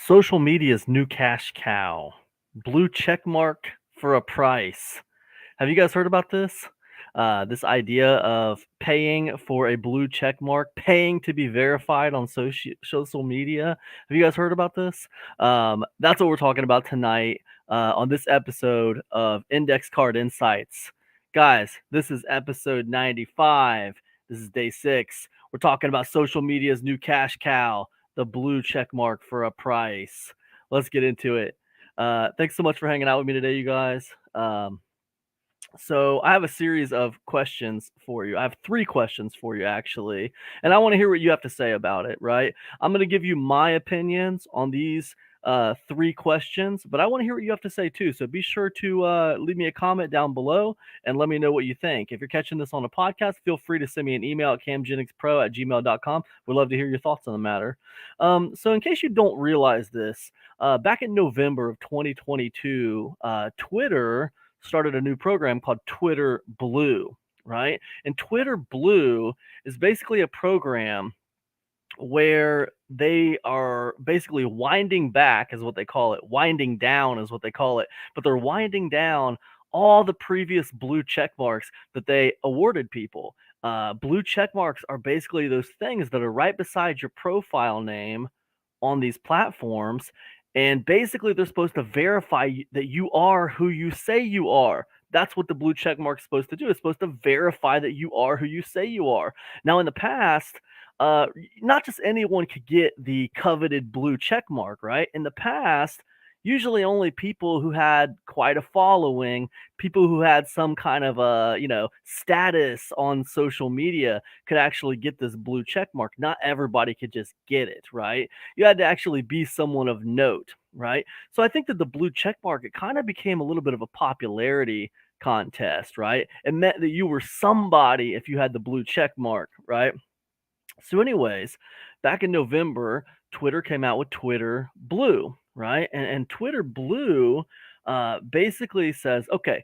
Social media's new cash cow. Blue check mark for a price. Have you guys heard about this? This idea of paying for a blue check mark, paying to be verified on social media. Have you guys heard about this? That's what we're talking about tonight on this episode of Index Card Insights. Guys, this is episode 95. This is day 6. We're talking about social media's new cash cow, the blue check mark for a price. Let's get into it. Thanks so much for hanging out with me today, you guys. So I have a series of questions for you. I have 3 questions for you, actually, and I want to hear what you have to say about it, right? I'm going to give you my opinions on these 3 questions, but I want to hear what you have to say too. So be sure to leave me a comment down below and let me know what you think. If you're catching this on a podcast, feel free to send me an email at camjenningspro@gmail.com. We'd love to hear your thoughts on the matter. So in case you don't realize this, back in November of 2022, Twitter started a new program called Twitter Blue, right? And Twitter Blue is basically a program where they are basically winding back, is what they call it. Winding down is what they call it. But they're winding down all the previous blue check marks that they awarded people. Blue check marks are basically those things that are right beside your profile name on these platforms. And basically, they're supposed to verify that you are who you say you are. That's what the blue check mark is supposed to do. It's supposed to verify that you are who you say you are. Now, in the past, not just anyone could get the coveted blue check mark, right? In the past, usually only people who had quite a following, people who had some kind of status on social media could actually get this blue check mark. Not everybody could just get it, right? You had to actually be someone of note, right? So I think that the blue check mark, it kind of became a little bit of a popularity contest, right? It meant that you were somebody if you had the blue check mark, right? So, anyways, back in November, Twitter came out with Twitter Blue, right? And Twitter Blue basically says, okay,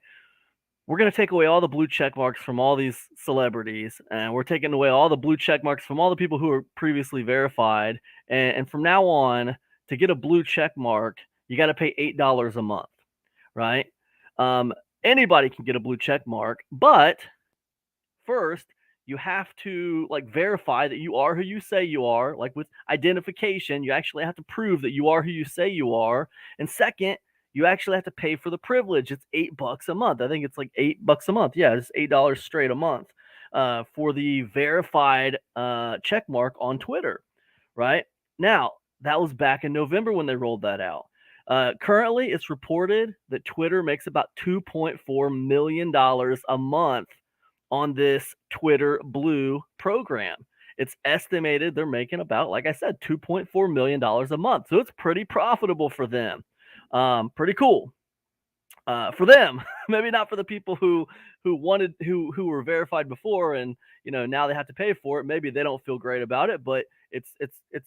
we're going to take away all the blue check marks from all these celebrities, and we're taking away all the blue check marks from all the people who were previously verified. And from now on, to get a blue check mark, you got to pay $8 a month, right? Anybody can get a blue check mark, but first, you have to verify that you are who you say you are. Like with identification, you actually have to prove that you are who you say you are. And second, you actually have to pay for the privilege. It's $8 a month. I think it's like $8 a month. Yeah, it's $8 straight a month for the verified check mark on Twitter. Right now, that was back in November when they rolled that out. Currently, it's reported that Twitter makes about $2.4 million a month on this Twitter Blue program. It's estimated they're making about, like I said, $2.4 million a month. So it's pretty profitable for them. Pretty cool. For them, maybe not for the people who were verified before, and now they have to pay for it. Maybe they don't feel great about it, but it's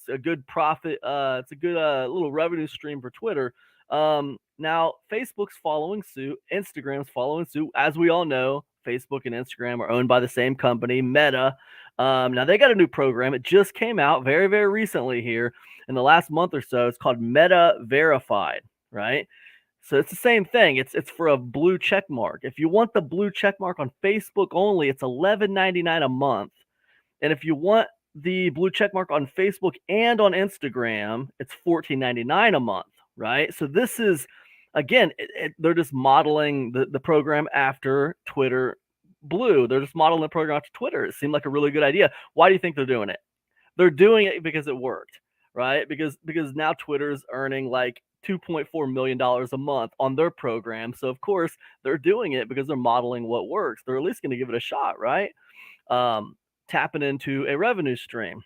a good profit. It's a good little revenue stream for Twitter. Now Facebook's following suit, Instagram's following suit. As we all know, Facebook and Instagram are owned by the same company, Meta. Now they got a new program. It just came out very, very recently here in the last month or so. It's called Meta Verified, right? So it's the same thing. It's for a blue check mark. If you want the blue check mark on Facebook only, it's $11.99 a month. And if you want the blue check mark on Facebook and on Instagram, it's $14.99 a month, right? So this is, again, they're just modeling the program after Twitter Blue. They're just modeling the program after Twitter. It seemed like a really good idea. Why do you think they're doing it? They're doing it because it worked, right? Because now Twitter's earning like $2.4 million a month on their program. So of course they're doing it because they're modeling what works. They're at least going to give it a shot, right? Tapping into a revenue stream.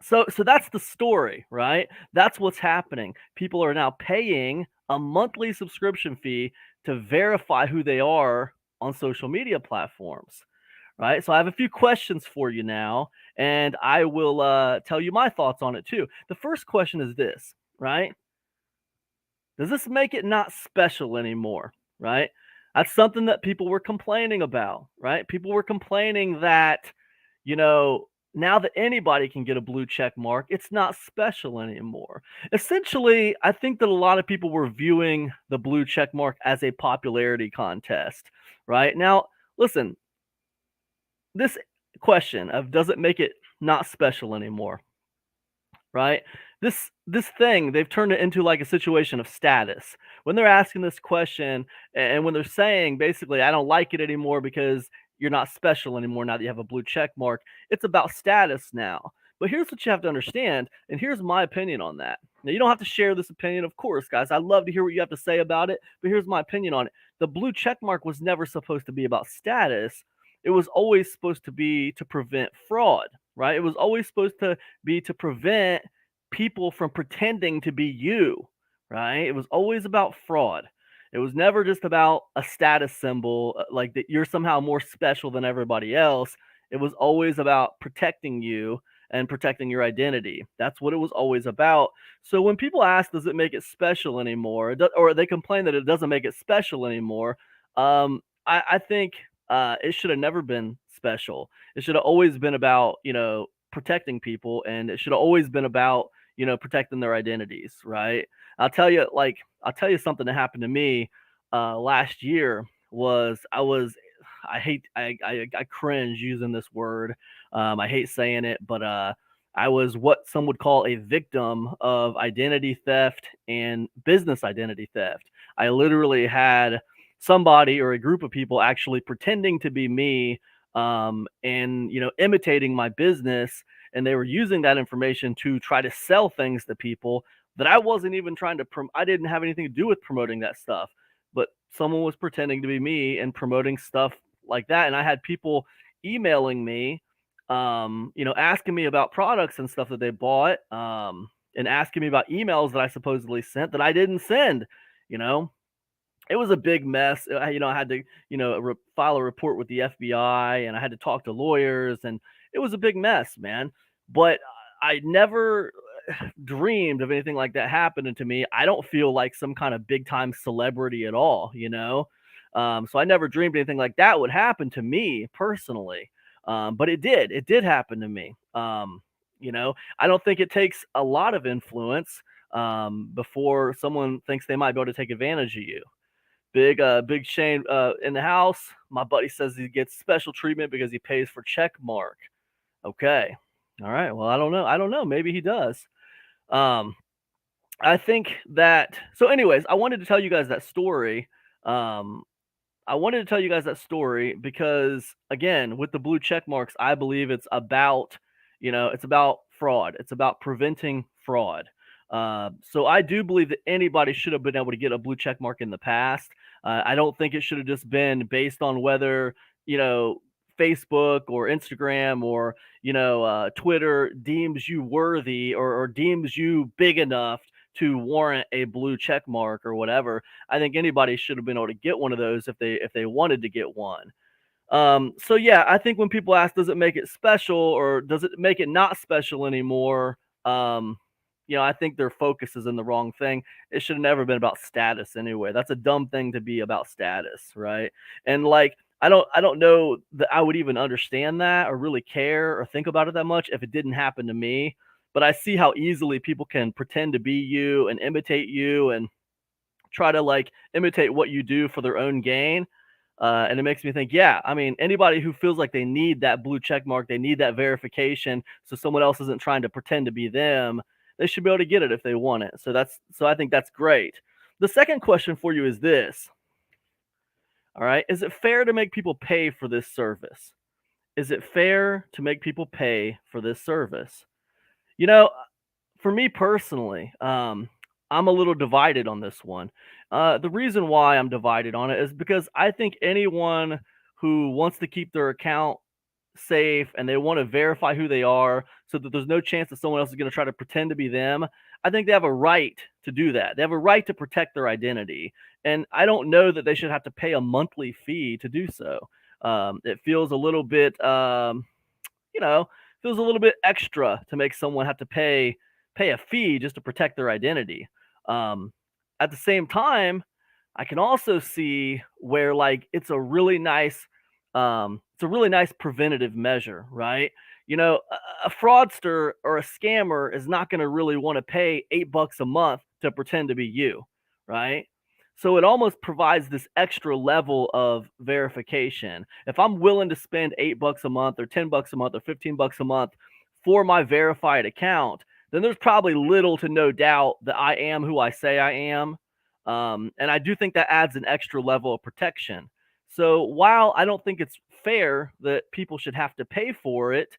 So that's the story, right? That's what's happening. People are now paying a monthly subscription fee to verify who they are on social media platforms, right? So I have a few questions for you now, and I will tell you my thoughts on it too. The first question is this, right? Does this make it not special anymore, right? That's something that people were complaining about, right? People were complaining that, now that anybody can get a blue check mark, it's not special anymore. Essentially, I think that a lot of people were viewing the blue check mark as a popularity contest, right? Now, listen, this question of does it make it not special anymore, right? This thing, they've turned it into like a situation of status. When they're asking this question and when they're saying basically, I don't like it anymore because you're not special anymore now that you have a blue check mark, it's about status now. But here's what you have to understand, and here's my opinion on that. Now, you don't have to share this opinion, of course, guys. I love to hear what you have to say about it, but here's my opinion on it. The blue check mark was never supposed to be about status. It was always supposed to be to prevent fraud, right? It was always supposed to be to prevent people from pretending to be you, right? It was always about fraud. It was never just about a status symbol, like that you're somehow more special than everybody else. It was always about protecting you and protecting your identity. That's what it was always about. So when people ask, does it make it special anymore? Or they complain that it doesn't make it special anymore. I think it should have never been special. It should have always been about, protecting people, and it should have always been about, protecting their identities, right? I'll tell you something that happened to me last year was I hate I cringe using this word. I hate saying it, but I was what some would call a victim of identity theft and business identity theft. I literally had somebody or a group of people actually pretending to be me, and imitating my business, and they were using that information to try to sell things to people that I wasn't even trying to I didn't have anything to do with promoting that stuff, but someone was pretending to be me and promoting stuff like that. And I had people emailing me, asking me about products and stuff that they bought, and asking me about emails that I supposedly sent that I didn't send. you know it was a big mess. I had to, file a report with the FBI, and I had to talk to lawyers, and it was a big mess, man. But I never dreamed of anything like that happening to me. I don't feel like some kind of big time celebrity at all. So I never dreamed anything like that would happen to me personally. But it did. It did happen to me. I don't think it takes a lot of influence before someone thinks they might be able to take advantage of you. Big Shane in the house. My buddy says he gets special treatment because he pays for Checkmark. Okay. All right. Well, I don't know. I don't know. Maybe he does. Um, I think that. So, anyways, I wanted to tell you guys that story. Um, I wanted to tell you guys that story because, again, with the blue check marks, I believe it's about fraud. It's about preventing fraud. So I do believe that anybody should have been able to get a blue check mark in the past. I don't think it should have just been based on whether, you know, Facebook or Instagram or, Twitter deems you worthy or deems you big enough to warrant a blue check mark or whatever. I think anybody should have been able to get one of those if they wanted to get one. So yeah, I think when people ask, does it make it special or does it make it not special anymore? I think their focus is in the wrong thing. It should have never been about status anyway. That's a dumb thing to be about status, right? And like, I don't know that I would even understand that or really care or think about it that much if it didn't happen to me. But I see how easily people can pretend to be you and imitate you and try to like imitate what you do for their own gain. And it makes me think, yeah, I mean, anybody who feels like they need that blue check mark, they need that verification, so someone else isn't trying to pretend to be them, they should be able to get it if they want it. So I think that's great. The second question for you is this. All right. Is it fair to make people pay for this service? Is it fair to make people pay for this service? You know, for me personally, I'm a little divided on this one. The reason why I'm divided on it is because I think anyone who wants to keep their account safe and they want to verify who they are so that there's no chance that someone else is going to try to pretend to be them, I think they have a right to do that. They have a right to protect their identity. And I don't know that they should have to pay a monthly fee to do so. It feels a little bit, you know, feels a little bit extra to make someone have to pay a fee just to protect their identity. Um, at the same time, I can also see where like it's a really nice preventative measure, right? A fraudster or a scammer is not going to really want to pay $8 a month to pretend to be you, right? So it almost provides this extra level of verification. If I'm willing to spend $8 a month or $10 a month or $15 a month for my verified account, then there's probably little to no doubt that I am who I say I am. And I do think that adds an extra level of protection. So while I don't think it's fair that people should have to pay for it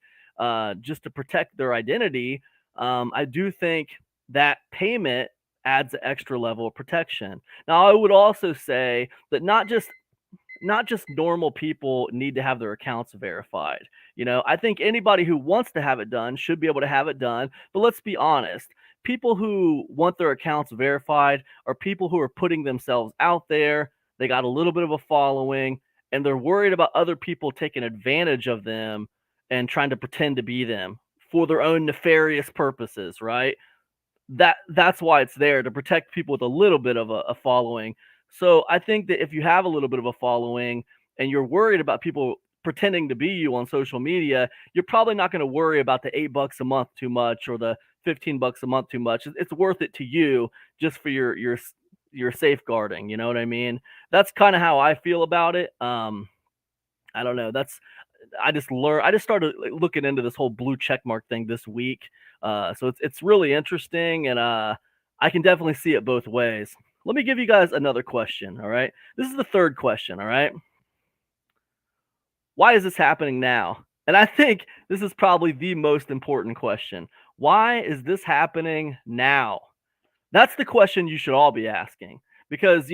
just to protect their identity, I do think that payment adds an extra level of protection. Now, I would also say that not just normal people need to have their accounts verified. I think anybody who wants to have it done should be able to have it done. But let's be honest, people who want their accounts verified are people who are putting themselves out there. They got a little bit of a following, and they're worried about other people taking advantage of them and trying to pretend to be them for their own nefarious purposes, right? That's why it's there to protect people with a little bit of a following. So I think that if you have a little bit of a following and you're worried about people pretending to be you on social media, you're probably not going to worry about the $8 a month too much or the $15 a month too much. It's worth it to you just for your safeguarding. You know what I mean? That's kind of how I feel about it. I don't know. I just started looking into this whole blue check mark thing this week. So it's really interesting, and I can definitely see it both ways. Let me give you guys another question. All right, this is the third question. All right, why is this happening now? And I think this is probably the most important question. Why is this happening now? That's the question you should all be asking because,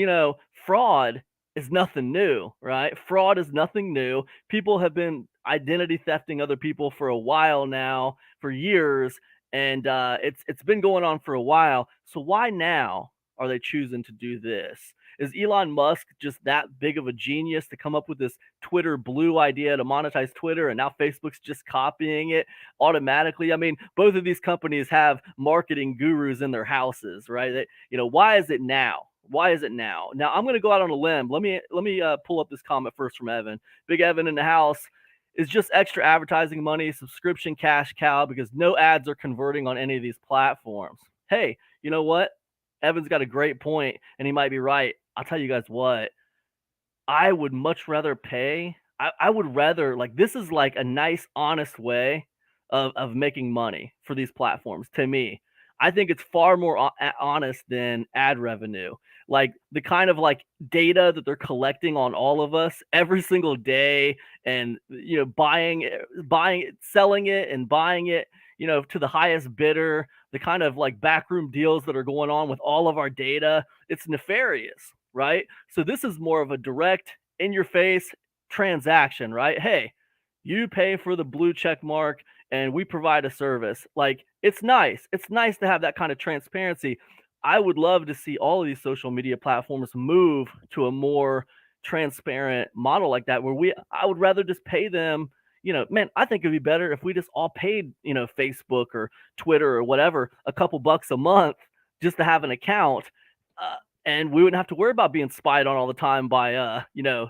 fraud is nothing new, right? Fraud is nothing new. People have been identity thefting other people for a while now, for years, and it's been going on for a while. So why now are they choosing to do this? Is Elon Musk just that big of a genius to come up with this Twitter blue idea to monetize Twitter, and now Facebook's just copying it automatically? I mean, both of these companies have marketing gurus in their houses, right? Why is it now? Why is it now? Now I'm going to go out on a limb. Let me pull up this comment first from Evan. Big Evan in the house. Is just extra advertising money, subscription cash cow because no ads are converting on any of these platforms. Hey, you know what? Evan's got a great point, and he might be right. I'll tell you guys what. I would much rather pay. I would rather like this is like a nice, honest way of making money for these platforms. To me, I think it's far more honest than ad revenue. Like the kind of like data that they're collecting on all of us every single day, and buying it, selling it, and buying it, to the highest bidder. The kind of like backroom deals that are going on with all of our data. It's nefarious, right? So this is more of a direct, in your face transaction, right? Hey, you pay for the blue check mark and we provide a service. Like it's nice. It's nice to have that kind of transparency. I would love to see all of these social media platforms move to a more transparent model like that where I would rather just pay them. Man, I think it'd be better if we just all paid, Facebook or Twitter or whatever, a couple bucks a month just to have an account. Uh, and we wouldn't have to worry about being spied on all the time by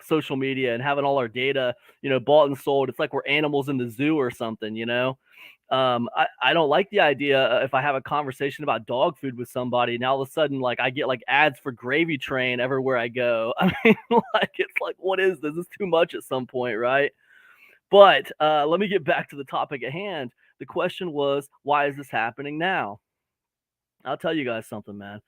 social media and having all our data bought and sold. It's like we're animals in the zoo or something. I don't like the idea if I have a conversation about dog food with somebody and all of a sudden like I get like ads for Gravy Train everywhere I go. I mean, like it's like, what is this? It's too much at some point, right? But let me get back to the topic at hand. The question was, why is this happening now? I'll tell you guys something, man.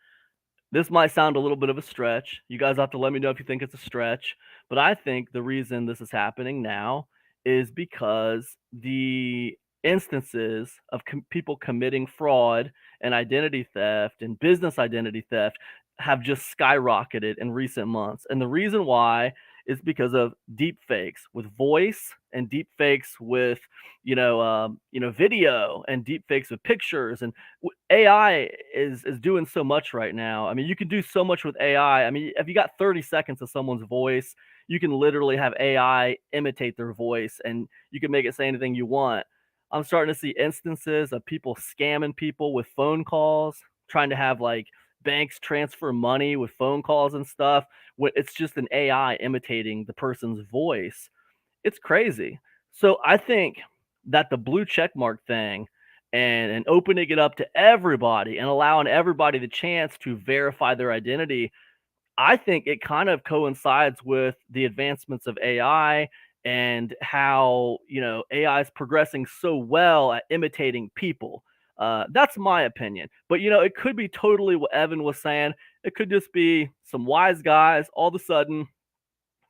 This might sound a little bit of a stretch. You guys have to let me know if you think it's a stretch. But I think the reason this is happening now is because the instances of people committing fraud and identity theft and business identity theft have just skyrocketed in recent months. And the reason why is because of deep fakes with voice and deep fakes with, video and deep fakes with pictures and AI is doing so much right now. I mean, you can do so much with AI. I mean, if you got 30 seconds of someone's voice, you can literally have AI imitate their voice and you can make it say anything you want. I'm starting to see instances of people scamming people with phone calls, trying to have like banks transfer money with phone calls and stuff. When it's just an AI imitating the person's voice. It's crazy. So I think that the blue checkmark thing and opening it up to everybody and allowing everybody the chance to verify their identity, I think it kind of coincides with the advancements of AI and how, AI is progressing so well at imitating people. That's my opinion. But, it could be totally what Evan was saying. It could just be some wise guys all of a sudden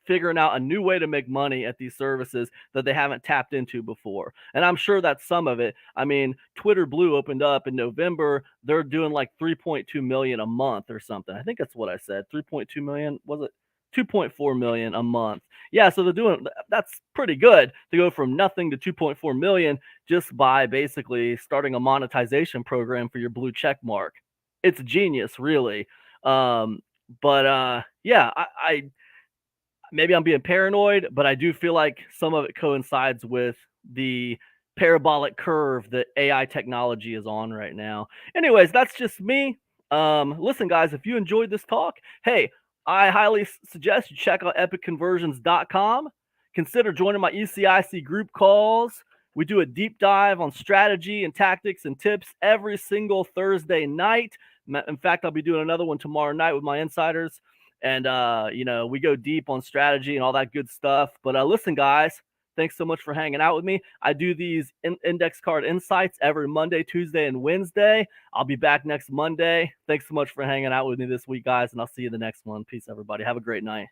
figuring out a new way to make money at these services that they haven't tapped into before. And I'm sure that's some of it. I mean, Twitter Blue opened up in November. They're doing like 3.2 million a month or something. I think that's what I said. 3.2 million, was it? 2.4 million a month. Yeah, so they're doing that's pretty good to go from nothing to 2.4 million just by basically starting a monetization program for your blue check mark. It's genius, really. Um, but yeah, I maybe I'm being paranoid, but I do feel like some of it coincides with the parabolic curve that AI technology is on right now. Anyways, that's just me. Listen, guys, if you enjoyed this talk, hey, I highly suggest you check out epicconversions.com. Consider joining my ECIC group calls. We do a deep dive on strategy and tactics and tips every single Thursday night. In fact, I'll be doing another one tomorrow night with my insiders. And we go deep on strategy and all that good stuff. But listen, guys, thanks so much for hanging out with me. I do these index card insights every Monday, Tuesday, and Wednesday. I'll be back next Monday. Thanks so much for hanging out with me this week, guys, and I'll see you the next one. Peace, everybody. Have a great night.